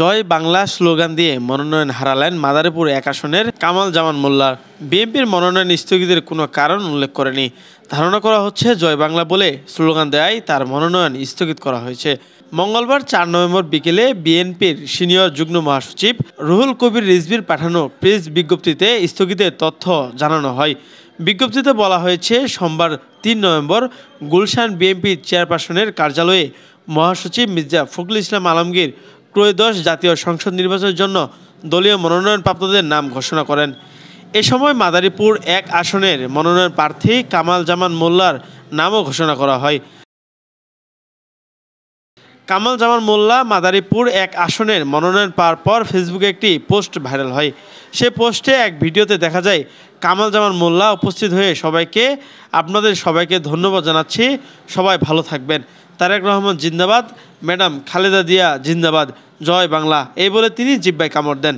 জয় Bangla slogan দিয়ে মনোনয়ন হারালেন মাদারীপুর ১ আসনের কামাল জামান মোল্লা। বিএনপির মনোনয়ন স্থগিতের কোনো কারণ উল্লেখ করেনি। ধারণা করা হচ্ছে জয় বাংলা বলে স্লোগান দেওয়ায় তার মনোনয়ন স্থগিত করা হয়েছে। মঙ্গলবার ৪ নভেম্বর বিকেলে বিএনপির সিনিয়র যুগ্ম মহাসচিব রুহুল কবির রিজভীর পাঠানো প্রেস বিজ্ঞপ্তিতে স্থগিতের তথ্য জানানো হয়। বিজ্ঞপ্তিতে বলা হয়েছে, সোমবার ৩ নভেম্বর গুলশান বিএনপি চেয়ারপারসনের কার্যালয়ে মহাসচিব মির্জা ফখরুল ইসলাম আলমগীর ত্রয়োদশ জাতীয় সংসদ নির্বাচনের জন্য দলীয় মনোনয়নপ্রাপ্তদের নাম ঘোষণা করেন। এ সময় মাদারীপুর ১ আসনের মনোনয়ন প্রার্থী কামাল জামান মোল্লার নামও ঘোষণা করা হয়। কামাল জামান মোল্লা মাদারীপুর ১ আসনের মনোনয়ন পাওয়ার পর ফেসবুকে একটি পোস্ট ভাইরাল হয়। সে পোস্টে এক ভিডিওতে দেখা যায় কামাল জামান মোল্লা উপস্থিত হয়ে আপনাদের সবাইকে ধন্যবাদ জানাচ্ছি, সবাই ভালো থাকবেন, তারেক রহমান জিন্দাবাদ, ম্যাডাম খালেদা জিয়া জিন্দাবাদ, জয় বাংলা এই বলে তিনি জিহ্বায় কামড় দেন।